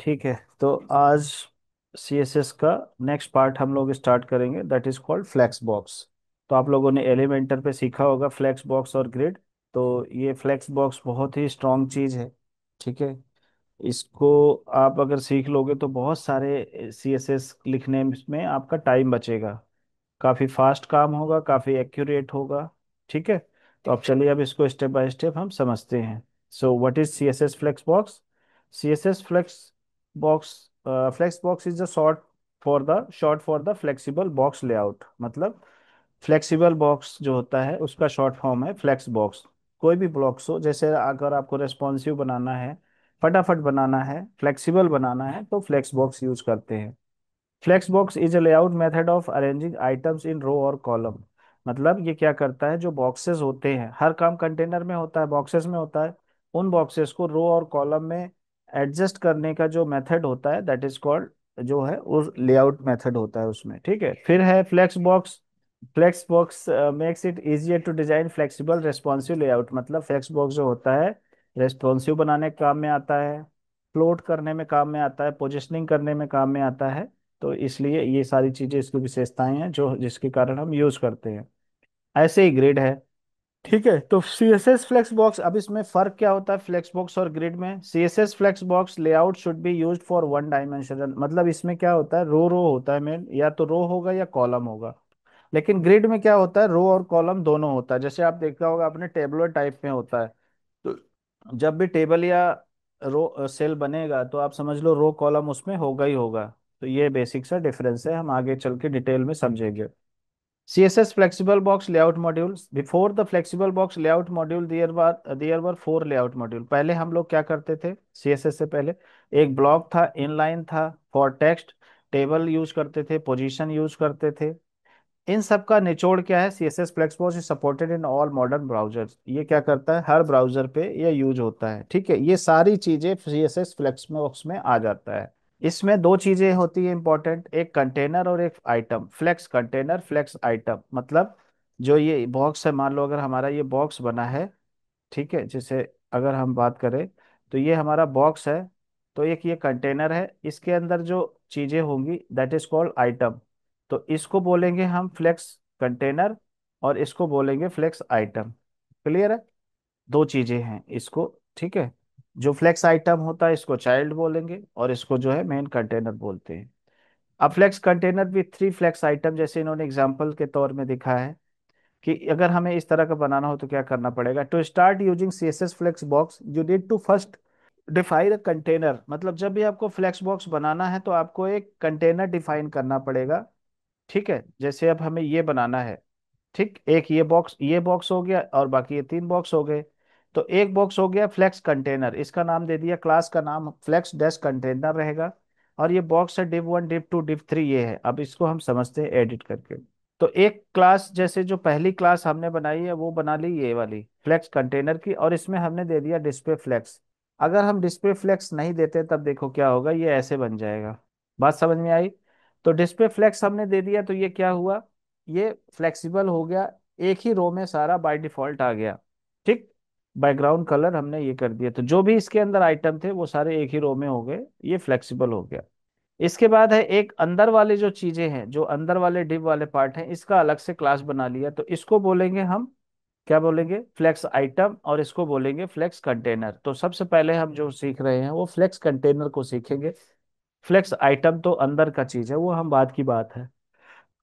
ठीक है। तो आज CSS का नेक्स्ट पार्ट हम लोग स्टार्ट करेंगे, that is called flex box. तो आप लोगों ने एलिमेंटर पे सीखा होगा फ्लेक्स बॉक्स और ग्रिड। तो ये फ्लेक्स बॉक्स बहुत ही स्ट्रांग चीज है। ठीक है। इसको आप अगर सीख लोगे तो बहुत सारे CSS लिखने में आपका टाइम बचेगा। काफी फास्ट काम होगा, काफी एक्यूरेट होगा। ठीक है। तो अब चलिए, अब इसको स्टेप बाय स्टेप हम समझते हैं। So what is CSS flex box? CSS box flex box is the short for the flexible box layout. मतलब फ्लेक्सिबल बॉक्स जो होता है उसका शॉर्ट फॉर्म है फ्लेक्स बॉक्स। कोई भी ब्लॉक्स हो, जैसे अगर आपको रेस्पॉन्सिव बनाना है, फटाफट बनाना है, फ्लेक्सिबल बनाना है, तो फ्लेक्स बॉक्स यूज करते हैं। Flexbox is a layout method of arranging items in row और कॉलम। मतलब ये क्या करता है, जो बॉक्सेस होते हैं, हर काम कंटेनर में होता है, बॉक्सेस में होता है। उन बॉक्सेस को रो और कॉलम में एडजस्ट करने का जो मेथड होता है दैट इज कॉल्ड, जो है उस लेआउट मेथड होता है उसमें। ठीक है। फिर है flex box makes it easier to design flexible responsive layout. मतलब फ्लेक्स बॉक्स जो होता है रेस्पॉन्सिव बनाने के काम में आता है, फ्लोट करने में काम में आता है, पोजिशनिंग करने में काम में आता है। तो इसलिए ये सारी चीजें इसकी विशेषताएं हैं जो जिसके कारण हम यूज करते हैं। ऐसे ही ग्रिड है। ठीक है। तो CSS फ्लेक्स बॉक्स, अब इसमें फर्क क्या होता है फ्लेक्स बॉक्स और ग्रिड में? CSS flex box layout should be used for one dimensional. मतलब इसमें क्या होता है, रो रो होता है मेन, या तो रो होगा या कॉलम होगा। लेकिन ग्रिड में क्या होता है, रो और कॉलम दोनों होता है। जैसे आप देखा होगा आपने, टेबलर टाइप में होता है। तो जब भी टेबल या रो सेल बनेगा तो आप समझ लो रो कॉलम उसमें होगा ही होगा। तो ये बेसिक सा डिफरेंस है, हम आगे चल के डिटेल में समझेंगे। CSS flexible box layout modules, before the flexible box layout module there were four layout module। पहले हम लोग क्या करते थे CSS से पहले? एक ब्लॉक था, इनलाइन था फॉर टेक्स्ट, टेबल यूज करते थे, पोजीशन यूज करते थे। इन सब का निचोड़ क्या है, CSS flexbox is supported in all modern browsers. ये क्या करता है, हर ब्राउजर पे ये यूज होता है। ठीक है। ये सारी चीजें CSS फ्लेक्सबॉक्स में आ जाता है। इसमें दो चीजें होती है इंपॉर्टेंट, एक कंटेनर और एक item. Flex container, flex item. मतलब जो ये बॉक्स है, मान लो अगर हमारा ये बॉक्स बना है, ठीक है, जैसे अगर हम बात करें तो ये हमारा बॉक्स है। तो एक ये कंटेनर है, इसके अंदर जो चीजें होंगी दैट इज कॉल्ड आइटम। तो इसको बोलेंगे हम फ्लेक्स कंटेनर, और इसको बोलेंगे फ्लेक्स आइटम। क्लियर है? दो चीजें हैं इसको। ठीक है। जो फ्लेक्स आइटम होता है इसको चाइल्ड बोलेंगे, और इसको जो है मेन कंटेनर बोलते हैं। अब फ्लेक्स कंटेनर भी थ्री फ्लेक्स आइटम, जैसे इन्होंने एग्जांपल के तौर में दिखा है कि अगर हमें इस तरह का बनाना हो तो क्या करना पड़ेगा। To start using CSS flex box you need to first define a container. मतलब जब भी आपको फ्लेक्स बॉक्स बनाना है तो आपको एक कंटेनर डिफाइन करना पड़ेगा। ठीक है। जैसे अब हमें ये बनाना है, ठीक, एक ये बॉक्स हो गया और बाकी ये तीन बॉक्स हो गए। तो एक बॉक्स हो गया फ्लेक्स कंटेनर, इसका नाम दे दिया, क्लास का नाम फ्लेक्स डैश कंटेनर रहेगा। और ये बॉक्स है div 1 div 2 div 3, ये है। अब इसको हम समझते हैं एडिट करके। तो एक क्लास, जैसे जो पहली क्लास हमने बनाई है वो बना ली ये वाली फ्लेक्स कंटेनर की, और इसमें हमने दे दिया डिस्प्ले फ्लेक्स। अगर हम डिस्प्ले फ्लेक्स नहीं देते तब देखो क्या होगा, ये ऐसे बन जाएगा। बात समझ में आई? तो डिस्प्ले फ्लेक्स हमने दे दिया तो ये क्या हुआ, ये फ्लेक्सिबल हो गया, एक ही रो में सारा बाय डिफॉल्ट आ गया। ठीक। बैकग्राउंड कलर हमने ये कर दिया, तो जो भी इसके अंदर आइटम थे वो सारे एक ही रो में हो गए, ये फ्लेक्सिबल हो गया। इसके बाद है एक अंदर वाले जो चीजें हैं, जो अंदर वाले डिव वाले पार्ट हैं, इसका अलग से क्लास बना लिया, तो इसको बोलेंगे हम, क्या बोलेंगे, फ्लेक्स आइटम, और इसको बोलेंगे फ्लेक्स कंटेनर। तो सबसे पहले हम जो सीख रहे हैं वो फ्लेक्स कंटेनर को सीखेंगे। फ्लेक्स आइटम तो अंदर का चीज है, वो हम बाद की बात है।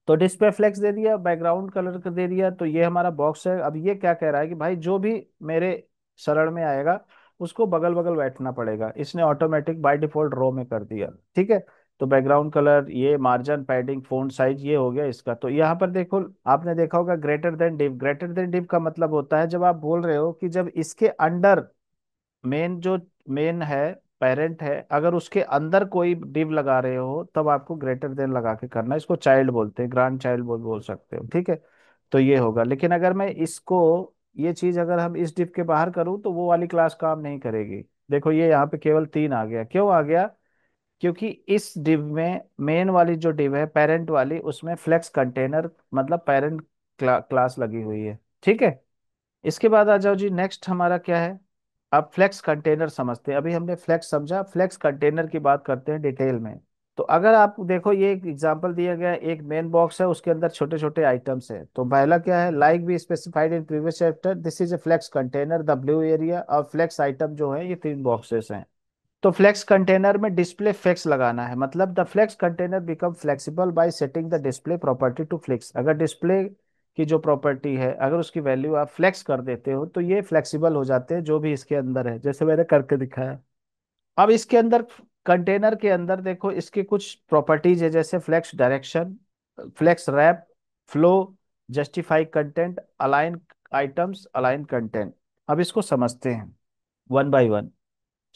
तो डिस्प्ले फ्लेक्स दे दिया, बैकग्राउंड कलर कर दे दिया, तो ये हमारा बॉक्स है। अब ये क्या कह रहा है कि भाई जो भी मेरे शरण में आएगा उसको बगल बगल बैठना पड़ेगा, इसने ऑटोमेटिक बाय डिफॉल्ट रो में कर दिया। ठीक है। तो बैकग्राउंड कलर, ये मार्जिन, पैडिंग, फोंट साइज, ये हो गया इसका। तो यहाँ पर देखो, आपने देखा होगा greater than div. Greater than div का मतलब होता है जब आप बोल रहे हो कि जब इसके अंडर मेन जो मेन है, पेरेंट है, अगर उसके अंदर कोई डिव लगा रहे हो तब आपको ग्रेटर देन लगा के करना है। इसको चाइल्ड बोलते हैं, ग्रांड चाइल्ड बोल सकते हो। ठीक है। तो ये होगा। लेकिन अगर मैं इसको, ये चीज अगर हम इस डिव के बाहर करूँ तो वो वाली क्लास काम नहीं करेगी। देखो ये यहाँ पे केवल तीन आ गया, क्यों आ गया? क्योंकि इस डिव में मेन वाली जो डिव है पेरेंट वाली, उसमें फ्लेक्स कंटेनर मतलब पेरेंट क्लास लगी हुई है। ठीक है। इसके बाद आ जाओ जी, नेक्स्ट हमारा क्या है, अब फ्लेक्स कंटेनर समझते हैं। अभी हमने फ्लेक्स समझा, फ्लेक्स कंटेनर की बात करते हैं डिटेल में। तो अगर आप देखो, ये एक एग्जांपल दिया गया है, एक मेन बॉक्स है, उसके अंदर छोटे छोटे आइटम्स है। तो पहला क्या है, like we specified in previous chapter this is a flex container, the blue area. और फ्लेक्स आइटम जो है ये तीन बॉक्सेस हैं। तो फ्लेक्स कंटेनर में डिस्प्ले फ्लेक्स लगाना है, मतलब the flex container become flexible by setting the display property to flex. अगर डिस्प्ले की जो प्रॉपर्टी है, अगर उसकी वैल्यू आप फ्लेक्स कर देते हो तो ये फ्लेक्सिबल हो जाते हैं, जो भी इसके अंदर है, जैसे मैंने करके दिखाया। अब इसके अंदर, कंटेनर के अंदर देखो, इसकी कुछ प्रॉपर्टीज है, जैसे flex direction, flex wrap, flow, justify content, align items, align content. अब इसको समझते हैं वन बाय वन।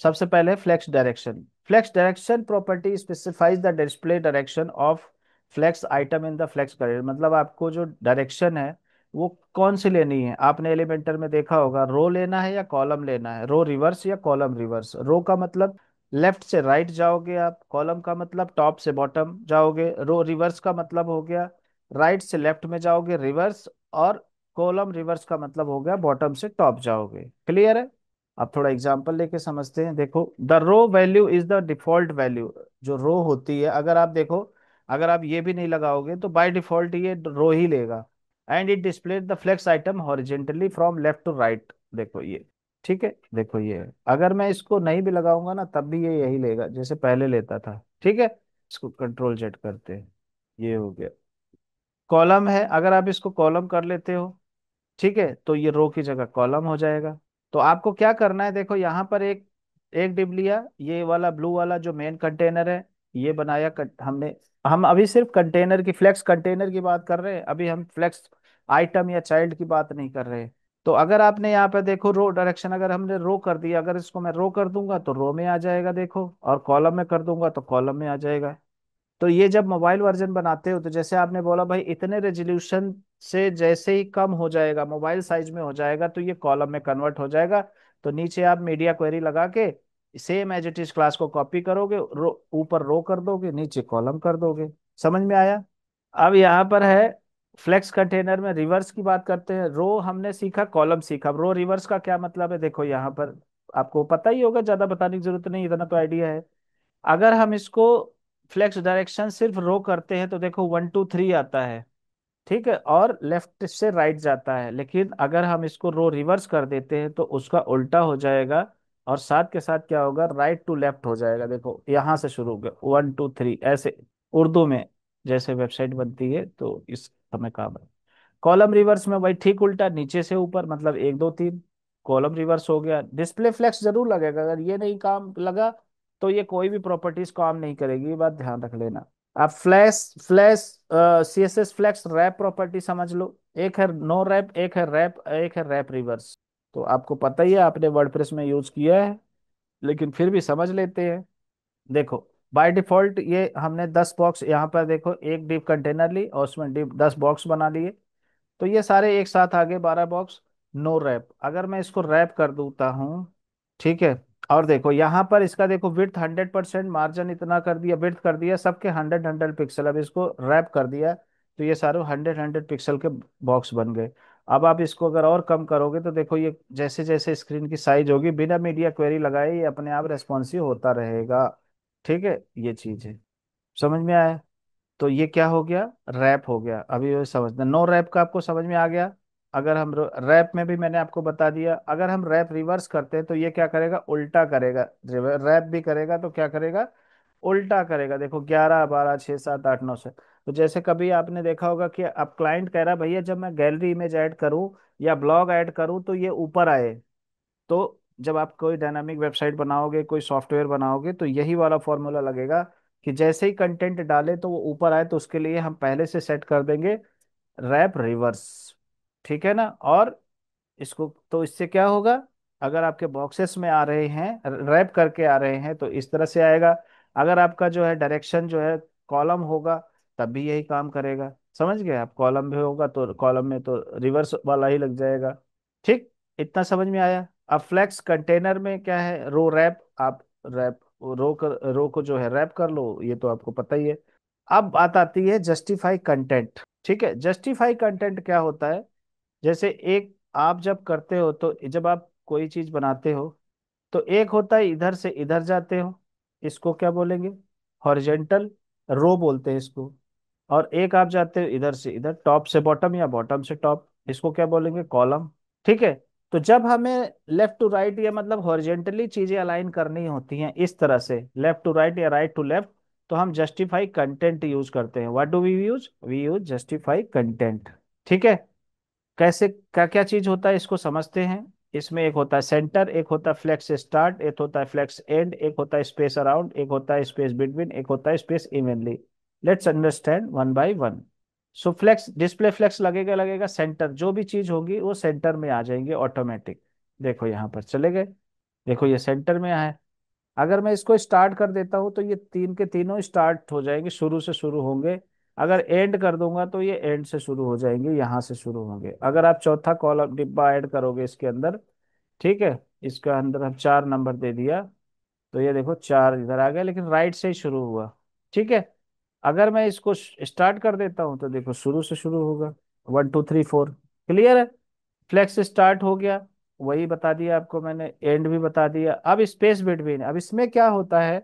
सबसे पहले flex direction. Flex direction property specifies the display direction of flex item in the flex carrier. मतलब आपको जो डायरेक्शन है वो कौन सी लेनी है। आपने एलिमेंटर में देखा होगा, रो लेना है या कॉलम लेना है, रो रिवर्स या कॉलम रिवर्स। रो का मतलब लेफ्ट से राइट जाओगे आप, कॉलम का मतलब टॉप से बॉटम जाओगे, रो रिवर्स का मतलब हो गया राइट से लेफ्ट में जाओगे रिवर्स, और कॉलम रिवर्स का मतलब हो गया बॉटम से टॉप जाओगे। क्लियर है। अब थोड़ा एग्जांपल लेके समझते हैं। देखो, the row value is the default value. जो रो होती है, अगर आप देखो, अगर आप ये भी नहीं लगाओगे तो बाय डिफॉल्ट ये रो ही लेगा। And it display the flex item horizontally from left to right. देखो ये, ठीक है, देखो ये है। अगर मैं इसको नहीं भी लगाऊंगा ना तब भी ये यही लेगा जैसे पहले लेता था। ठीक है, इसको कंट्रोल जेड करते हैं। ये हो गया। कॉलम है, अगर आप इसको कॉलम कर लेते हो, ठीक है, तो ये रो की जगह कॉलम हो जाएगा। तो आपको क्या करना है, देखो यहाँ पर एक एक डिब लिया, ये वाला ब्लू वाला जो मेन कंटेनर है, ये बनाया हमने। हम अभी सिर्फ कंटेनर की, फ्लेक्स कंटेनर की बात कर रहे हैं, अभी हम फ्लेक्स आइटम या चाइल्ड की बात नहीं कर रहे। तो अगर आपने यहाँ पे देखो रो डायरेक्शन, अगर हमने रो कर दिया, अगर इसको मैं रो कर दूंगा तो रो में आ जाएगा देखो, और कॉलम में कर दूंगा तो कॉलम में आ जाएगा। तो ये जब मोबाइल वर्जन बनाते हो, तो जैसे आपने बोला भाई इतने रेजोल्यूशन से जैसे ही कम हो जाएगा, मोबाइल साइज में हो जाएगा, तो ये कॉलम में कन्वर्ट हो जाएगा। तो नीचे आप मीडिया क्वेरी लगा के same as it is class को कॉपी करोगे, ऊपर रो कर दोगे, नीचे कॉलम कर दोगे। समझ में आया। अब यहाँ पर है फ्लेक्स कंटेनर में रिवर्स की बात करते हैं। रो हमने सीखा, कॉलम सीखा, अब रो रिवर्स का क्या मतलब है, देखो यहाँ पर आपको पता ही होगा, ज्यादा बताने की जरूरत नहीं, इतना तो आइडिया है। अगर हम इसको फ्लेक्स डायरेक्शन सिर्फ रो करते हैं तो देखो 1 2 3 आता है, ठीक है, और लेफ्ट से राइट जाता है। लेकिन अगर हम इसको रो रिवर्स कर देते हैं तो उसका उल्टा हो जाएगा, और साथ के साथ क्या होगा, राइट टू लेफ्ट हो जाएगा। देखो यहाँ से शुरू होगा 1 2 3 ऐसे, उर्दू में जैसे वेबसाइट बनती है तो इस समय काम है। कॉलम रिवर्स में भाई ठीक उल्टा, नीचे से ऊपर, मतलब 1 2 3, कॉलम रिवर्स हो गया। डिस्प्ले फ्लेक्स जरूर लगेगा, अगर ये नहीं काम लगा तो ये कोई भी प्रॉपर्टीज काम नहीं करेगी, ये बात ध्यान रख लेना। आप flash flash CSS flex wrap property समझ लो। एक है नो रैप, एक है रैप, एक है रैप रिवर्स। तो आपको पता ही है, आपने वर्डप्रेस में यूज किया है, लेकिन फिर भी समझ लेते हैं। देखो, बाय डिफॉल्ट ये हमने 10 बॉक्स यहाँ पर, देखो एक डिव कंटेनर ली और उसमें डिव 10 बॉक्स बना लिए। तो ये सारे एक साथ आ गए 12 बॉक्स। नो रैप, अगर मैं इसको रैप कर दूंगा हूँ, ठीक है, और देखो यहाँ पर इसका देखो विड्थ 100%, मार्जिन इतना कर दिया, विड्थ कर दिया सबके 100 100 पिक्सल। अब इसको रैप कर दिया तो ये सारे 100 100 पिक्सल के बॉक्स बन गए। अब आप इसको अगर और कम करोगे तो देखो, ये जैसे जैसे स्क्रीन की साइज होगी, बिना मीडिया क्वेरी लगाए ये अपने आप रेस्पॉन्सिव होता रहेगा। ठीक है, ये चीज है। समझ में आया। तो ये क्या हो गया, रैप हो गया। अभी ये समझना, नो रैप का आपको समझ में आ गया। अगर हम रैप में भी मैंने आपको बता दिया, अगर हम रैप रिवर्स करते हैं तो ये क्या करेगा, उल्टा करेगा। रैप भी करेगा तो क्या करेगा, उल्टा करेगा। देखो 11 12 6 7 8 9 से। तो जैसे कभी आपने देखा होगा कि अब क्लाइंट कह रहा है भैया जब मैं गैलरी इमेज ऐड करूं या ब्लॉग ऐड करूं तो ये ऊपर आए। तो जब आप कोई डायनामिक वेबसाइट बनाओगे, कोई सॉफ्टवेयर बनाओगे, तो यही वाला फॉर्मूला लगेगा कि जैसे ही कंटेंट डाले तो वो ऊपर आए। तो उसके लिए हम पहले से सेट कर देंगे रैप रिवर्स। ठीक है ना। और इसको तो इससे क्या होगा, अगर आपके बॉक्सेस में आ रहे हैं, रैप करके आ रहे हैं, तो इस तरह से आएगा। अगर आपका जो है डायरेक्शन जो है कॉलम होगा, तब भी यही काम करेगा। समझ गए आप, कॉलम भी होगा तो कॉलम में तो रिवर्स वाला ही लग जाएगा। ठीक, इतना समझ में आया। अब फ्लेक्स कंटेनर में क्या है, रो रैप, आप रैप रो को जो है रैप कर लो, ये तो आपको पता ही है। अब बात आती है जस्टिफाई कंटेंट। ठीक है, जस्टिफाई कंटेंट क्या होता है, जैसे एक आप जब करते हो, तो जब आप कोई चीज बनाते हो, तो एक होता है इधर से इधर जाते हो, इसको क्या बोलेंगे, हॉरिजेंटल रो बोलते हैं इसको। और एक आप जाते हो इधर से इधर, टॉप से बॉटम या बॉटम से टॉप, इसको क्या बोलेंगे, कॉलम। ठीक है। तो जब हमें लेफ्ट टू राइट या मतलब हॉरिजेंटली चीजें अलाइन करनी होती हैं इस तरह से, लेफ्ट टू राइट या राइट टू लेफ्ट, तो हम जस्टिफाई कंटेंट यूज करते हैं। What do we use justify content. ठीक है। कैसे, क्या क्या चीज होता है इसको समझते हैं। इसमें एक होता है सेंटर, एक होता है फ्लेक्स स्टार्ट, एक होता है फ्लेक्स एंड, एक होता है स्पेस अराउंड, एक होता है स्पेस बिटवीन, एक होता है space evenly. Let's understand one by one. So flex, display flex लगेगा लगेगा सेंटर, जो भी चीज होगी वो सेंटर में आ जाएंगे ऑटोमेटिक। देखो यहाँ पर चले गए, देखो ये सेंटर में है। अगर मैं इसको स्टार्ट कर देता हूँ तो ये तीन के तीनों स्टार्ट हो जाएंगे, शुरू से शुरू होंगे। अगर एंड कर दूंगा तो ये एंड से शुरू हो जाएंगे, यहाँ से शुरू होंगे। अगर आप चौथा कॉलम डिब्बा ऐड करोगे इसके अंदर, ठीक है, इसके अंदर हम 4 नंबर दे दिया, तो ये देखो 4 इधर आ गया, लेकिन राइट से ही शुरू हुआ। ठीक है। अगर मैं इसको स्टार्ट कर देता हूँ तो देखो शुरू से शुरू होगा, 1 2 3 4। क्लियर है। फ्लेक्स स्टार्ट हो गया, वही बता दिया आपको मैंने, एंड भी बता दिया। अब स्पेस बिटवीन, अब इसमें क्या होता है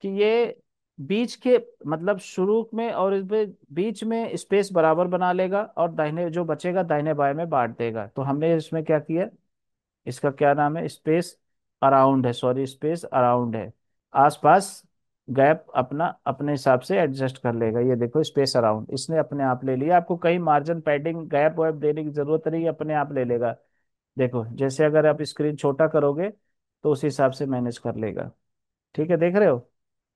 कि ये बीच के, मतलब शुरू में और इसमें बीच में स्पेस बराबर बना लेगा, और दाहिने जो बचेगा दाहिने बाएं में बांट देगा। तो हमने इसमें क्या किया, इसका क्या नाम है, स्पेस अराउंड है, सॉरी स्पेस अराउंड है। आसपास गैप अपना अपने हिसाब से एडजस्ट कर लेगा। ये देखो स्पेस अराउंड इसने अपने आप ले लिया, आपको कहीं मार्जिन पैडिंग गैप वैप देने की जरूरत नहीं, अपने आप ले लेगा। देखो जैसे अगर आप स्क्रीन छोटा करोगे तो उस हिसाब से मैनेज कर लेगा। ठीक है, देख रहे हो।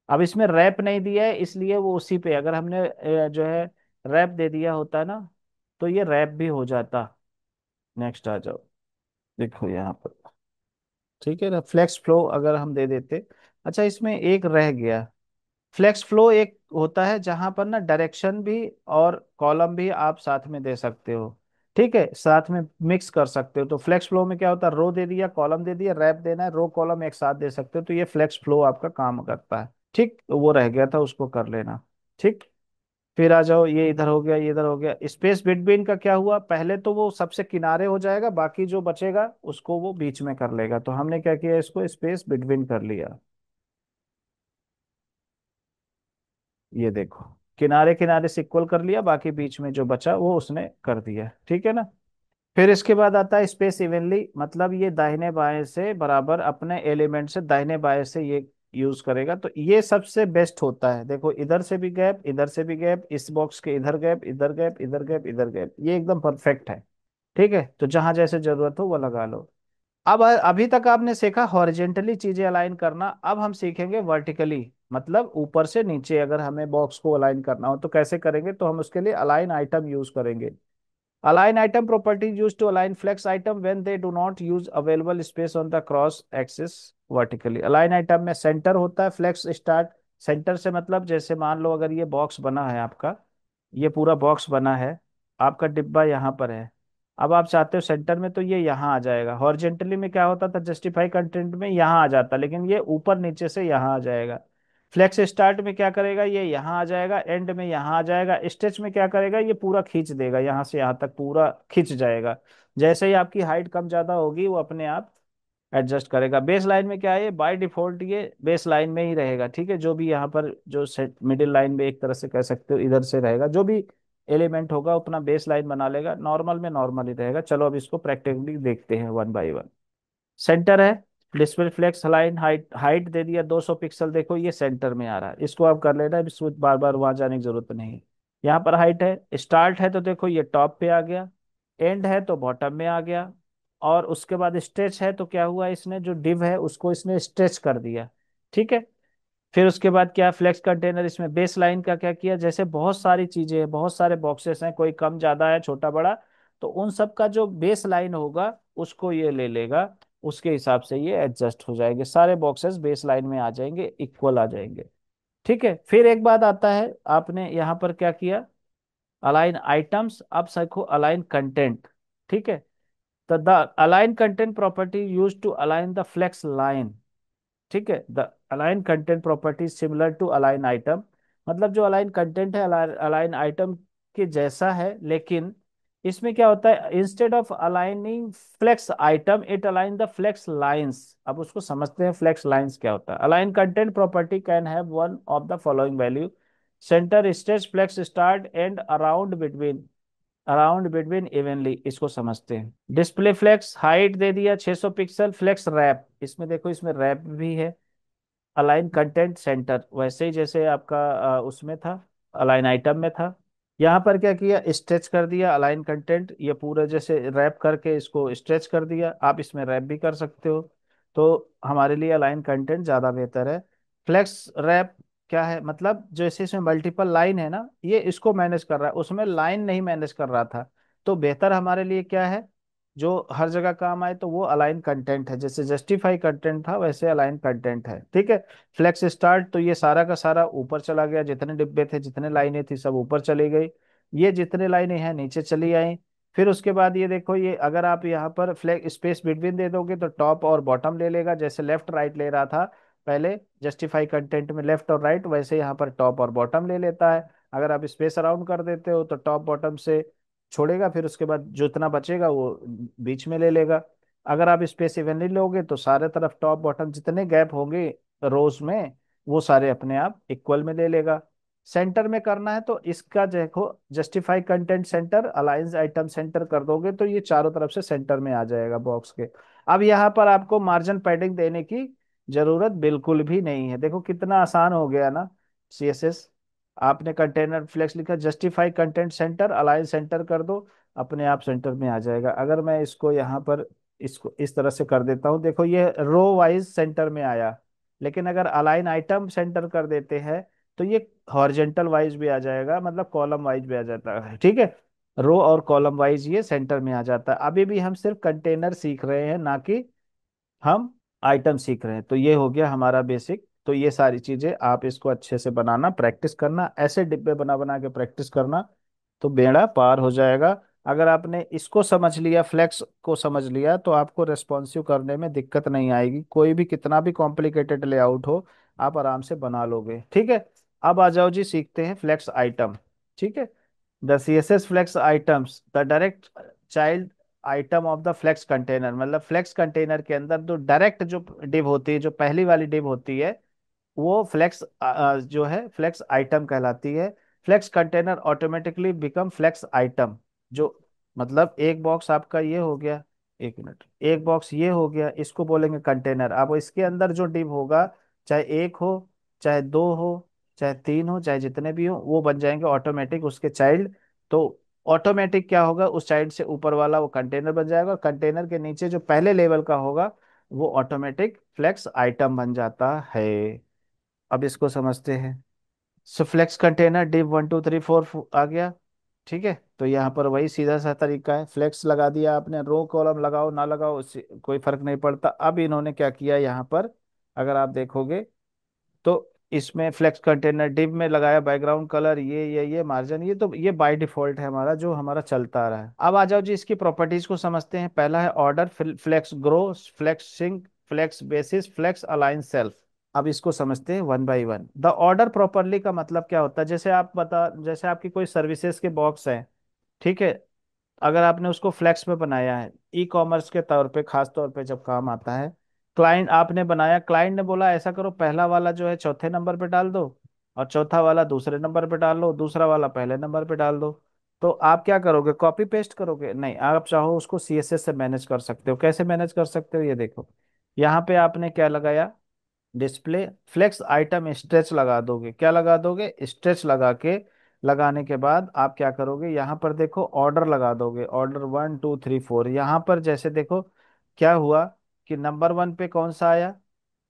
अब इसमें रैप नहीं दिया है इसलिए वो उसी पे, अगर हमने जो है रैप दे दिया होता ना, तो ये रैप भी हो जाता। नेक्स्ट आ जाओ, देखो यहाँ पर। ठीक है ना, फ्लेक्स फ्लो अगर हम दे देते। अच्छा इसमें एक रह गया, फ्लेक्स फ्लो एक होता है जहां पर ना डायरेक्शन भी और कॉलम भी आप साथ में दे सकते हो। ठीक है, साथ में मिक्स कर सकते हो। तो फ्लेक्स फ्लो में क्या होता है, रो दे दिया कॉलम दे दिया, रैप देना है, रो कॉलम एक साथ दे सकते हो, तो ये फ्लेक्स फ्लो आपका काम करता है। ठीक, वो रह गया था उसको कर लेना। ठीक। फिर आ जाओ, ये इधर हो गया, ये इधर हो गया। स्पेस बिटवीन का क्या हुआ, पहले तो वो सबसे किनारे हो जाएगा, बाकी जो बचेगा उसको वो बीच में कर लेगा। तो हमने क्या किया, इसको स्पेस बिटवीन कर लिया। ये देखो, किनारे किनारे से इक्वल कर लिया, बाकी बीच में जो बचा वो उसने कर दिया। ठीक है ना। फिर इसके बाद आता है स्पेस इवनली, मतलब ये दाहिने बाएं से बराबर अपने एलिमेंट से दाहिने बाएं से ये यूज करेगा। तो ये सबसे बेस्ट होता है। देखो इधर से भी गैप, इधर से भी गैप, इस बॉक्स के इधर गैप, इधर गैप, इधर गैप, इधर गैप, ये एकदम परफेक्ट है। ठीक है, तो जहां जैसे जरूरत हो वो लगा लो। अब अभी तक आपने सीखा हॉरिजेंटली चीजें अलाइन करना, अब हम सीखेंगे वर्टिकली, मतलब ऊपर से नीचे अगर हमें बॉक्स को अलाइन करना हो तो कैसे करेंगे। तो हम उसके लिए अलाइन आइटम यूज करेंगे। Align item property used to align flex item when they do not use available space on the cross axis vertically। Align item में सेंटर होता है, फ्लेक्स स्टार्ट। सेंटर से मतलब जैसे मान लो अगर ये बॉक्स बना है आपका, ये पूरा बॉक्स बना है, आपका डिब्बा यहाँ पर है। अब आप चाहते हो सेंटर में, तो ये यहाँ आ जाएगा। हॉरिजेंटली में क्या होता था, जस्टिफाई कंटेंट में यहाँ आ जाता, लेकिन ये ऊपर नीचे से यहाँ आ जाएगा। फ्लेक्स स्टार्ट में क्या करेगा, ये यहाँ आ जाएगा, एंड में यहाँ आ जाएगा। स्ट्रेच में क्या करेगा, ये पूरा खींच देगा, यहाँ से यहाँ तक पूरा खींच जाएगा। जैसे ही आपकी हाइट कम ज्यादा होगी वो अपने आप एडजस्ट करेगा। बेस लाइन में क्या है, ये बाय डिफॉल्ट ये बेस लाइन में ही रहेगा। ठीक है, जो भी यहाँ पर जो सेट मिडिल लाइन में एक तरह से कह सकते हो इधर से रहेगा, जो भी एलिमेंट होगा अपना बेस लाइन बना लेगा। नॉर्मल में नॉर्मल ही रहेगा। चलो अब इसको प्रैक्टिकली देखते हैं वन बाय वन। सेंटर है, display flex line height, height दे दिया 200 पिक्सल, देखो ये सेंटर में आ रहा है, इसको आप कर लेना, इसको बार बार वहां जाने की जरूरत नहीं है। यहाँ पर हाइट है, स्टार्ट है तो देखो ये टॉप पे आ गया, एंड है तो बॉटम में आ गया, और उसके बाद स्ट्रेच है तो क्या हुआ, इसने जो डिव है उसको इसने स्ट्रेच कर दिया। ठीक है। फिर उसके बाद क्या, फ्लेक्स कंटेनर, इसमें बेस लाइन का क्या किया, जैसे बहुत सारी चीजें हैं, बहुत सारे बॉक्सेस हैं, कोई कम ज्यादा है छोटा बड़ा, तो उन सब का जो बेस लाइन होगा उसको ये ले लेगा, उसके हिसाब से ये एडजस्ट हो जाएंगे, सारे बॉक्सेस बेस लाइन में आ जाएंगे, इक्वल आ जाएंगे। ठीक है। फिर एक बात आता है, आपने यहाँ पर क्या किया, अलाइन आइटम्स, अब सीखो अलाइन कंटेंट। ठीक है। तो the align content property use to align the flex line. ठीक है, the align content property similar to align item, मतलब जो अलाइन कंटेंट है अलाइन आइटम के जैसा है, लेकिन इसमें क्या होता है, instead of aligning flex item it align the flex lines. अब उसको समझते हैं, फ्लेक्स लाइंस क्या होता है। Align content property can have one of the following value: center, stage, flex start end around between evenly. इसको समझते हैं। डिस्प्ले फ्लेक्स हाइट दे दिया 600 पिक्सल, फ्लेक्स रैप, इसमें देखो इसमें रैप भी है। अलाइन कंटेंट सेंटर, वैसे ही जैसे आपका उसमें था, अलाइन आइटम में था। यहाँ पर क्या किया, स्ट्रेच कर दिया अलाइन कंटेंट, ये पूरे जैसे रैप करके इसको स्ट्रेच कर दिया। आप इसमें रैप भी कर सकते हो, तो हमारे लिए अलाइन कंटेंट ज़्यादा बेहतर है। फ्लेक्स रैप क्या है, मतलब जैसे इसमें मल्टीपल लाइन है ना, ये इसको मैनेज कर रहा है, उसमें लाइन नहीं मैनेज कर रहा था। तो बेहतर हमारे लिए क्या है, जो हर जगह काम आए, तो वो अलाइन कंटेंट है। जैसे जस्टिफाई कंटेंट था, वैसे अलाइन कंटेंट है, ठीक है। फ्लेक्स स्टार्ट, तो ये सारा का सारा ऊपर चला गया, जितने डिब्बे थे जितने लाइनें थी सब ऊपर चली गई। ये जितने लाइनें हैं नीचे चली आई। फिर उसके बाद ये देखो, ये अगर आप यहाँ पर फ्लैग स्पेस बिटवीन दे दोगे तो टॉप और बॉटम ले लेगा, जैसे लेफ्ट राइट ले रहा था पहले जस्टिफाई कंटेंट में लेफ्ट और राइट, वैसे यहाँ पर टॉप और बॉटम ले लेता है। अगर आप स्पेस अराउंड कर देते हो तो टॉप बॉटम से छोड़ेगा, फिर उसके बाद जो इतना बचेगा वो बीच में ले लेगा। अगर आप स्पेस इवनली लोगे तो सारे तरफ टॉप बॉटम जितने गैप होंगे रोज में, वो सारे अपने आप इक्वल में ले लेगा। सेंटर में करना है तो इसका देखो, justify content centre, alliance item centre कर दोगे तो ये चारों तरफ से सेंटर में आ जाएगा बॉक्स के। अब यहाँ पर आपको मार्जिन पैडिंग देने की जरूरत बिल्कुल भी नहीं है। देखो कितना आसान हो गया ना सीएसएस। आपने कंटेनर फ्लेक्स लिखा, justify content centre, align centre कर दो, अपने आप सेंटर में आ जाएगा। अगर मैं इसको यहाँ पर इसको इस तरह से कर देता हूँ, देखो ये रो वाइज सेंटर में आया। लेकिन अगर अलाइन आइटम सेंटर कर देते हैं तो ये हॉरिजेंटल वाइज भी आ जाएगा, मतलब कॉलम वाइज भी आ जाता है, ठीक है। रो और कॉलम वाइज ये सेंटर में आ जाता है। अभी भी हम सिर्फ कंटेनर सीख रहे हैं, ना कि हम आइटम सीख रहे हैं। तो ये हो गया हमारा बेसिक। तो ये सारी चीजें आप इसको अच्छे से बनाना, प्रैक्टिस करना, ऐसे डिब्बे बना बना के प्रैक्टिस करना, तो बेड़ा पार हो जाएगा। अगर आपने इसको समझ लिया, फ्लेक्स को समझ लिया, तो आपको रेस्पॉन्सिव करने में दिक्कत नहीं आएगी। कोई भी कितना भी कॉम्प्लिकेटेड लेआउट हो, आप आराम से बना लोगे, ठीक है। अब आ जाओ जी, सीखते हैं फ्लेक्स आइटम, ठीक है। The CSS flex items the direct child item of the flex container, मतलब फ्लेक्स कंटेनर के अंदर जो डायरेक्ट जो डिव होती है, जो पहली वाली डिव होती है, वो फ्लेक्स जो है फ्लेक्स आइटम कहलाती है। Flex container automatically become flex item. जो मतलब एक बॉक्स आपका ये हो गया, एक मिनट, एक बॉक्स ये हो गया, इसको बोलेंगे कंटेनर। अब इसके अंदर जो डिव होगा, चाहे एक हो, चाहे दो हो, चाहे तीन हो, चाहे जितने भी हो, वो बन जाएंगे ऑटोमेटिक उसके चाइल्ड। तो ऑटोमेटिक क्या होगा, उस चाइल्ड से ऊपर वाला वो कंटेनर बन जाएगा, और कंटेनर के नीचे जो पहले लेवल का होगा वो ऑटोमेटिक फ्लेक्स आइटम बन जाता है। अब इसको समझते हैं। सो फ्लेक्स कंटेनर डिव 1 2 3 4 आ गया, ठीक है। तो यहाँ पर वही सीधा सा तरीका है, फ्लेक्स लगा दिया आपने, रो कॉलम लगाओ ना लगाओ उससे कोई फर्क नहीं पड़ता। अब इन्होंने क्या किया यहाँ पर, अगर आप देखोगे तो इसमें फ्लेक्स कंटेनर डिव में लगाया बैकग्राउंड कलर, ये मार्जिन, ये तो ये बाय डिफॉल्ट है हमारा, जो हमारा चलता आ रहा है। अब आ जाओ जी, इसकी प्रॉपर्टीज को समझते हैं। पहला है order, flex grow, flex shrink, flex basis, flex align self. अब इसको समझते हैं one by one. The order properly का मतलब क्या होता है, जैसे आप बता, जैसे आपकी कोई सर्विसेज के बॉक्स है, ठीक है। अगर आपने उसको फ्लेक्स में बनाया है, ई कॉमर्स के तौर पे खास तौर पे जब काम आता है, क्लाइंट आपने बनाया, क्लाइंट ने बोला ऐसा करो, पहला वाला जो है चौथे नंबर पे डाल दो, और चौथा वाला दूसरे नंबर पे डाल लो, दूसरा वाला पहले नंबर पे डाल दो। तो आप क्या करोगे, कॉपी पेस्ट करोगे? नहीं, आप चाहो उसको CSS से मैनेज कर सकते हो। कैसे मैनेज कर सकते हो, ये देखो। यहाँ पे आपने क्या लगाया, डिस्प्ले फ्लेक्स आइटम स्ट्रेच लगा दोगे। क्या लगा दोगे, स्ट्रेच लगा के, लगाने के बाद आप क्या करोगे, यहाँ पर देखो ऑर्डर लगा दोगे, ऑर्डर 1 2 3 4। यहाँ पर जैसे देखो क्या हुआ, कि नंबर 1 पे कौन सा आया,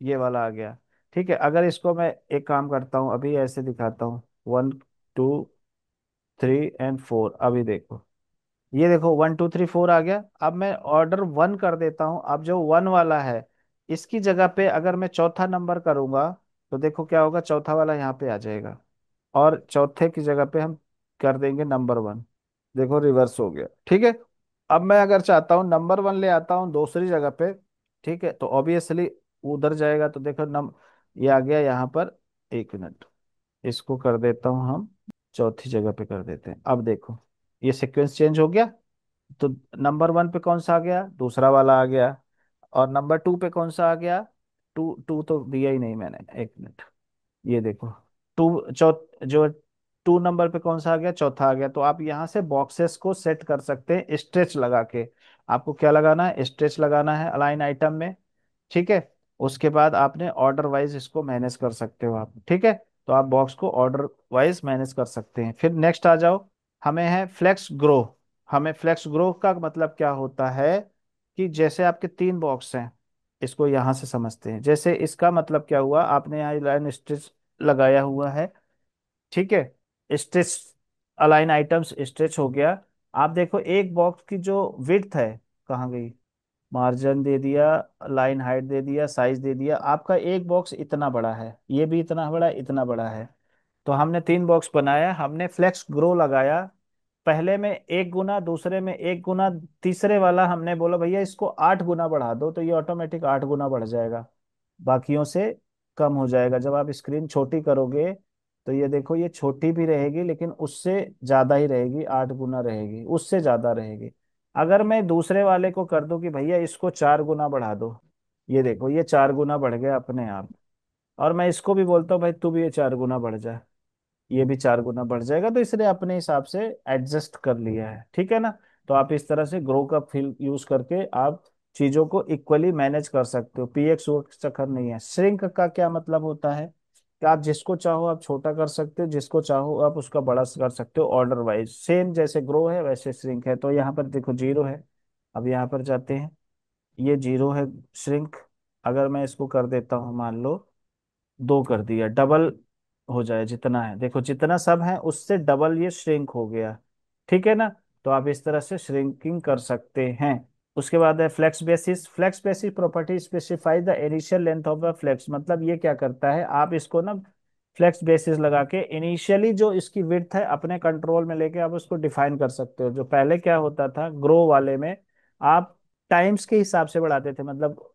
ये वाला आ गया, ठीक है। अगर इसको मैं एक काम करता हूँ, अभी ऐसे दिखाता हूँ, 1 2 3 एंड 4। अभी देखो, ये देखो 1 2 3 4 आ गया। अब मैं ऑर्डर 1 कर देता हूँ। अब जो 1 वाला है, इसकी जगह पे अगर मैं चौथा नंबर करूंगा, तो देखो क्या होगा, चौथा वाला यहाँ पे आ जाएगा, और चौथे की जगह पे हम कर देंगे नंबर 1। देखो रिवर्स हो गया, ठीक है। अब मैं अगर चाहता हूँ नंबर 1 ले आता हूँ दूसरी जगह पे, ठीक है, तो ऑब्वियसली उधर जाएगा। तो देखो ये आ गया यहाँ पर, एक मिनट, इसको कर देता हूँ हम चौथी जगह पे कर देते हैं। अब देखो ये सीक्वेंस चेंज हो गया। तो नंबर वन पे कौन सा आ गया, दूसरा वाला आ गया। और नंबर टू पे कौन सा आ गया, टू टू तो दिया ही नहीं मैंने, एक मिनट। ये देखो, टू चौ जो टू नंबर पे कौन सा आ गया, चौथा आ गया। तो आप यहाँ से बॉक्सेस को सेट कर सकते हैं स्ट्रेच लगा के। आपको क्या लगाना है, स्ट्रेच लगाना है अलाइन आइटम में। ठीक है। उसके बाद आपने ऑर्डर वाइज इसको मैनेज कर सकते हो आप, ठीक है। तो आप बॉक्स को ऑर्डर वाइज मैनेज कर सकते हैं। फिर नेक्स्ट आ जाओ, हमें है फ्लेक्स ग्रो। हमें फ्लेक्स ग्रो का मतलब क्या होता है, कि जैसे आपके तीन बॉक्स हैं, इसको यहां से समझते हैं। जैसे इसका मतलब क्या हुआ, आपने यहाँ लाइन स्टिच लगाया हुआ है, ठीक है, स्टिच अलाइन आइटम्स स्टिच हो गया। आप देखो एक बॉक्स की जो विड्थ है, कहाँ गई, मार्जिन दे दिया, लाइन हाइट दे दिया, साइज दे दिया। आपका एक बॉक्स इतना बड़ा है, ये भी इतना बड़ा, इतना बड़ा है। तो हमने तीन बॉक्स बनाया, हमने फ्लेक्स ग्रो लगाया। पहले में एक गुना, दूसरे में एक गुना, तीसरे वाला हमने बोला भैया इसको 8 गुना बढ़ा दो, तो ये ऑटोमेटिक 8 गुना बढ़ जाएगा, बाकियों से कम हो जाएगा। जब आप स्क्रीन छोटी करोगे तो ये देखो, ये छोटी भी रहेगी लेकिन उससे ज्यादा ही रहेगी, 8 गुना रहेगी, उससे ज्यादा रहेगी। अगर मैं दूसरे वाले को कर दूं कि भैया इसको 4 गुना बढ़ा दो, ये देखो ये 4 गुना बढ़ गया अपने आप। और मैं इसको भी बोलता हूँ भाई तू भी ये 4 गुना बढ़ जा, ये भी 4 गुना बढ़ जाएगा। तो इसने अपने हिसाब से एडजस्ट कर लिया है, ठीक है ना। तो आप इस तरह से ग्रो का फील यूज करके आप चीजों को इक्वली मैनेज कर सकते हो। पीएक्स चक्कर नहीं है। श्रिंक का क्या मतलब होता है, कि आप जिसको चाहो आप छोटा कर सकते हो, जिसको चाहो आप उसका बड़ा कर सकते हो, ऑर्डर वाइज। सेम जैसे ग्रो है वैसे श्रिंक है। तो यहाँ पर देखो जीरो है, अब यहाँ पर जाते हैं, ये जीरो है श्रिंक। अगर मैं इसको कर देता हूँ, मान लो 2 कर दिया, डबल हो जाए जितना है, देखो जितना सब है उससे डबल ये श्रिंक हो गया, ठीक है ना। तो आप इस तरह से श्रिंकिंग कर सकते हैं। उसके बाद है flex basis. Flex basis property specify the initial length of the flex. मतलब ये क्या करता है, आप इसको ना फ्लेक्स बेसिस लगा के इनिशियली जो इसकी विड्थ है अपने कंट्रोल में लेके आप उसको डिफाइन कर सकते हो। जो पहले क्या होता था ग्रो वाले में, आप टाइम्स के हिसाब से बढ़ाते थे, मतलब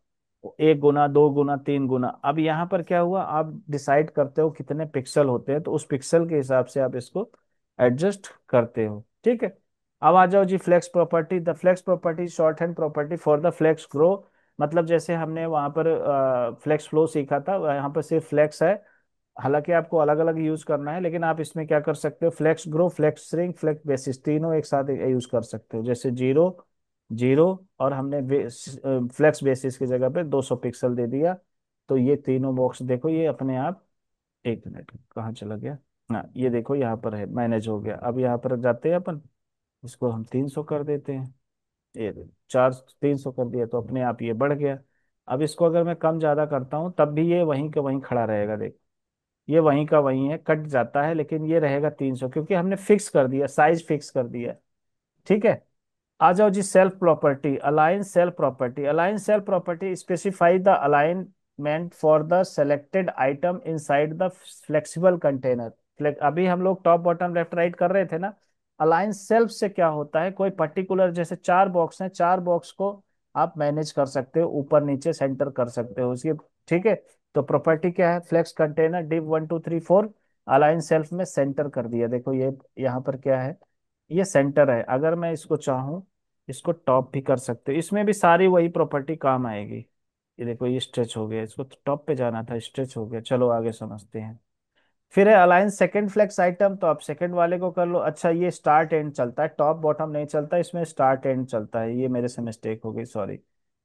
1 गुना, 2 गुना, 3 गुना। अब यहाँ पर क्या हुआ, आप डिसाइड करते हो कितने पिक्सल होते हैं, तो उस पिक्सल के हिसाब से आप इसको एडजस्ट करते हो, ठीक है। अब आ जाओ जी flex property. The flex property short hand property for the flex grow. मतलब जैसे हमने वहां पर फ्लेक्स फ्लो सीखा था, यहाँ पर सिर्फ फ्लेक्स है। हालांकि आपको अलग अलग यूज करना है, लेकिन आप इसमें क्या कर सकते हो, flex grow, flex shrink, flex basis, तीनों एक साथ यूज कर सकते हो। जैसे जीरो, जीरो, और हमने फ्लेक्स बेसिस की जगह पे 200 पिक्सल दे दिया। तो ये तीनों बॉक्स देखो ये अपने आप, एक मिनट कहाँ चला गया, हाँ ये देखो यहाँ पर है, मैनेज हो गया। अब यहाँ पर जाते हैं अपन, इसको हम 300 कर देते हैं। ये देखो, 300 कर दिया तो अपने आप ये बढ़ गया। अब इसको अगर मैं कम ज्यादा करता हूँ तब भी ये वहीं का वहीं खड़ा रहेगा, देख, ये वहीं का वहीं है, कट जाता है लेकिन ये रहेगा 300, क्योंकि हमने फिक्स कर दिया, साइज फिक्स कर दिया, ठीक है। आ जाओ जी self property, align self property. Align self property specify the alignment for the selected item inside the flexible container. अभी हम लोग टॉप बॉटम लेफ्ट राइट कर रहे थे ना। अलाइन सेल्फ से क्या होता है, कोई पर्टिकुलर जैसे 4 बॉक्स हैं, 4 बॉक्स को आप मैनेज कर सकते हो, ऊपर नीचे सेंटर कर सकते हो उसकी, ठीक है। तो प्रॉपर्टी क्या है, flex container div 1 2 3 4 align self में सेंटर कर दिया। देखो ये यहाँ पर क्या है, ये सेंटर है। अगर मैं इसको चाहूँ इसको टॉप भी कर सकते हो, इसमें भी सारी वही प्रॉपर्टी काम आएगी। ये देखो ये स्ट्रेच हो गया, इसको टॉप पे जाना था, स्ट्रेच हो गया। चलो आगे समझते हैं। फिर है अलाइन सेकंड फ्लेक्स आइटम। तो आप सेकंड वाले को कर लो। अच्छा ये स्टार्ट एंड चलता है, टॉप बॉटम नहीं चलता, इसमें स्टार्ट एंड चलता है, ये मेरे से मिस्टेक हो गई, सॉरी।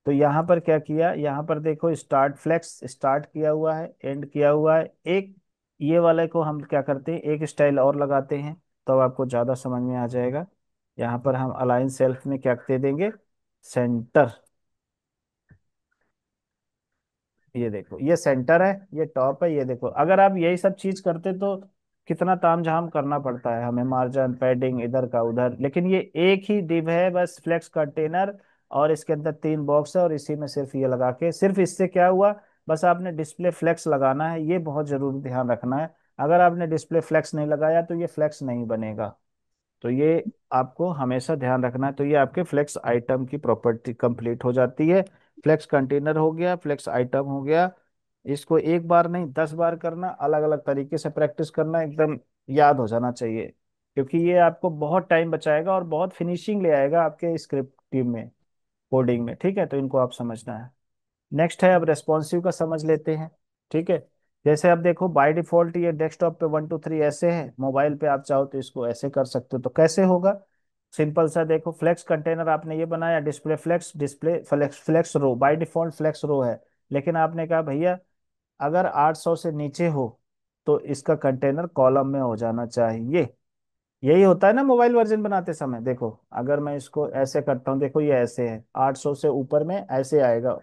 तो यहाँ पर क्या किया, यहाँ पर देखो स्टार्ट फ्लेक्स स्टार्ट किया हुआ है, एंड किया हुआ है एक। ये वाले को हम क्या करते हैं, एक स्टाइल और लगाते हैं, तो आपको ज्यादा समझ में आ जाएगा। यहाँ पर हम अलाइन सेल्फ में क्या दे देंगे, सेंटर। ये देखो ये सेंटर है, ये टॉप है, ये देखो अगर आप यही सब चीज करते तो कितना तामझाम करना पड़ता है हमें, मार्जिन पैडिंग इधर का उधर। लेकिन ये एक ही डिव है बस, फ्लेक्स कंटेनर, और इसके अंदर तीन बॉक्स है, और इसी में सिर्फ ये लगा के, सिर्फ इससे क्या हुआ, बस आपने डिस्प्ले फ्लेक्स लगाना है, ये बहुत जरूरी ध्यान रखना है। अगर आपने डिस्प्ले फ्लेक्स नहीं लगाया तो ये फ्लेक्स नहीं बनेगा। तो ये आपको हमेशा ध्यान रखना है। तो ये आपके फ्लेक्स आइटम की प्रॉपर्टी कंप्लीट हो जाती है। फ्लेक्स कंटेनर हो गया, फ्लेक्स आइटम हो गया। इसको एक बार नहीं 10 बार करना, अलग अलग तरीके से प्रैक्टिस करना, एकदम याद हो जाना चाहिए। क्योंकि ये आपको बहुत टाइम बचाएगा और बहुत फिनिशिंग ले आएगा आपके स्क्रिप्ट टीम में, कोडिंग में। ठीक है, तो इनको आप समझना है। नेक्स्ट है, अब रेस्पॉन्सिव का समझ लेते हैं। ठीक है, जैसे अब देखो बाय डिफॉल्ट ये डेस्कटॉप पे 1 2 3 ऐसे है, मोबाइल पे आप चाहो तो इसको ऐसे कर सकते हो। तो कैसे होगा? सिंपल सा देखो, फ्लेक्स कंटेनर आपने ये बनाया, display flex, display flex, flex row, by default flex row है। लेकिन आपने कहा भैया अगर 800 से नीचे हो तो इसका कंटेनर कॉलम में हो जाना चाहिए। यही होता है ना मोबाइल वर्जन बनाते समय। देखो अगर मैं इसको ऐसे करता हूँ, देखो ये ऐसे है, 800 से ऊपर में ऐसे आएगा।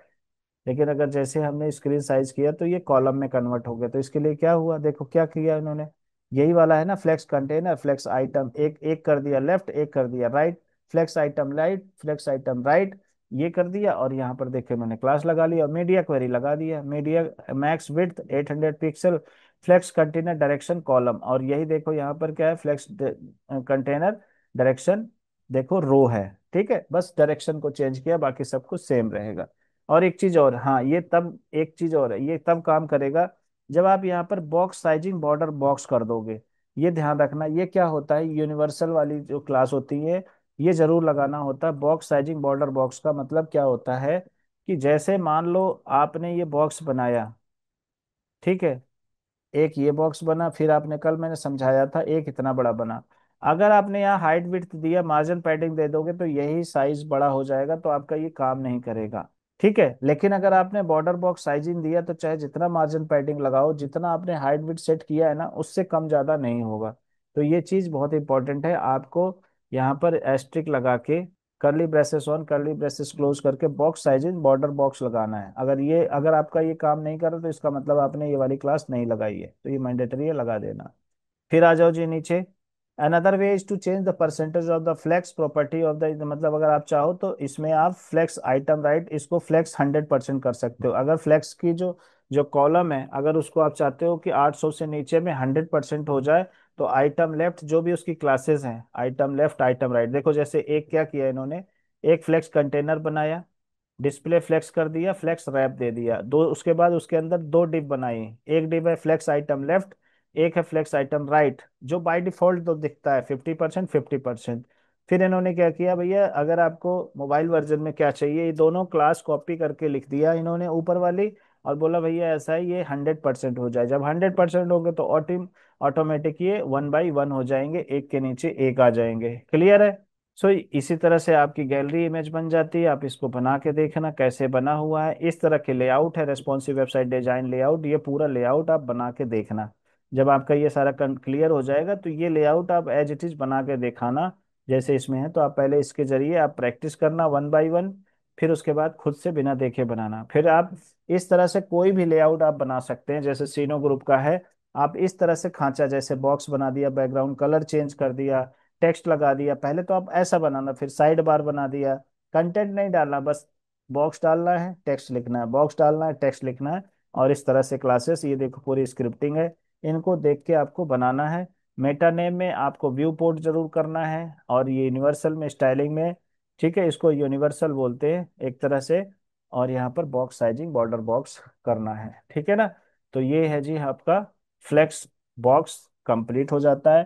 लेकिन अगर जैसे हमने स्क्रीन साइज किया तो ये कॉलम में कन्वर्ट हो गया। तो इसके लिए क्या हुआ, देखो क्या किया इन्होंने, यही वाला है ना फ्लेक्स कंटेनर, फ्लेक्स आइटम, एक एक कर दिया लेफ्ट, एक कर दिया right, flex item right, flex item right, ये कर दिया। और यहाँ पर देखो मैंने क्लास लगा लिया और मीडिया क्वेरी लगा दिया, media max width 800 pixel, flex container direction column. और यही देखो यहाँ पर क्या है, फ्लेक्स कंटेनर डायरेक्शन, देखो रो है। ठीक है, बस डायरेक्शन को चेंज किया, बाकी सब कुछ सेम रहेगा। और एक चीज और, हाँ ये तब, एक चीज और है, ये तब काम करेगा जब आप यहाँ पर बॉक्स साइजिंग बॉर्डर बॉक्स कर दोगे। ये ध्यान रखना, ये क्या होता है, यूनिवर्सल वाली जो क्लास होती है, ये जरूर लगाना होता है। बॉक्स साइजिंग बॉर्डर बॉक्स का मतलब क्या होता है कि जैसे मान लो आपने ये बॉक्स बनाया, ठीक है, एक ये बॉक्स बना, फिर आपने कल मैंने समझाया था एक इतना बड़ा बना। अगर आपने यहाँ हाइट विड्थ दिया, मार्जिन पैडिंग दे दोगे तो यही साइज बड़ा हो जाएगा, तो आपका ये काम नहीं करेगा। ठीक है, लेकिन अगर आपने बॉर्डर बॉक्स साइजिंग दिया तो चाहे जितना मार्जिन पैडिंग लगाओ, जितना आपने हाइट विड्थ सेट किया है ना, उससे कम ज्यादा नहीं होगा। तो ये चीज बहुत इंपॉर्टेंट है आपको, यहाँ पर एस्ट्रिक लगा के, करली ब्रेसेस ऑन करली ब्रेसेस क्लोज करके बॉक्स साइजिंग बॉर्डर बॉक्स लगाना है। अगर आपका ये काम नहीं कर रहा तो इसका मतलब आपने ये वाली क्लास नहीं लगाई है, तो ये मैंडेटरी है, लगा देना। फिर आ जाओ जी नीचे, another way is to change the percentage of the flex property of the, मतलब अगर आप चाहो तो इसमें आप फ्लेक्स आइटम राइट, इसको फ्लेक्स 100% कर सकते हो। अगर फ्लेक्स की जो जो कॉलम है, अगर उसको आप चाहते हो कि 800 से नीचे में 100% हो जाए, तो आइटम लेफ्ट जो भी उसकी क्लासेस हैं, आइटम लेफ्ट आइटम राइट, देखो जैसे एक क्या किया इन्होंने, एक फ्लेक्स कंटेनर बनाया, डिस्प्ले फ्लेक्स कर दिया, फ्लेक्स रैप दे दिया दो, उसके बाद उसके अंदर दो डिप बनाई, एक डिप है फ्लेक्स आइटम लेफ्ट, एक है फ्लेक्स आइटम राइट, जो बाय डिफॉल्ट तो दिखता है 50% 50%। फिर इन्होंने क्या किया भैया, अगर आपको मोबाइल वर्जन में क्या चाहिए, ये दोनों क्लास कॉपी करके लिख दिया इन्होंने ऊपर वाली, और बोला भैया ऐसा है ये 100% हो जाए। जब 100% होंगे तो ऑटोमेटिक ये 1 बाई 1 हो जाएंगे, एक के नीचे एक आ जाएंगे। क्लियर है? सो इसी तरह से आपकी गैलरी इमेज बन जाती है। आप इसको बना के देखना कैसे बना हुआ है। इस तरह के लेआउट है रेस्पॉन्सिव वेबसाइट डिजाइन लेआउट, ये पूरा लेआउट आप बना के देखना। जब आपका ये सारा क्लियर हो जाएगा तो ये लेआउट आप एज इट इज बना के दिखाना जैसे इसमें है। तो आप पहले इसके जरिए आप प्रैक्टिस करना 1 बाई 1, फिर उसके बाद खुद से बिना देखे बनाना। फिर आप इस तरह से कोई भी लेआउट आप बना सकते हैं, जैसे सीनो ग्रुप का है, आप इस तरह से खांचा जैसे बॉक्स बना दिया, बैकग्राउंड कलर चेंज कर दिया, टेक्स्ट लगा दिया। पहले तो आप ऐसा बनाना, फिर साइड बार बना दिया, कंटेंट नहीं डालना, बस बॉक्स डालना है, टेक्स्ट लिखना है, बॉक्स डालना है, टेक्स्ट लिखना है। और इस तरह से क्लासेस, ये देखो पूरी स्क्रिप्टिंग है, इनको देख के आपको बनाना है। मेटा नेम में आपको व्यू पोर्ट जरूर करना है, और ये यूनिवर्सल में स्टाइलिंग में, ठीक है, इसको यूनिवर्सल बोलते हैं एक तरह से। और यहाँ पर बॉक्स साइजिंग बॉर्डर बॉक्स करना है। ठीक है ना? तो ये है जी आपका फ्लेक्स बॉक्स कंप्लीट हो जाता है।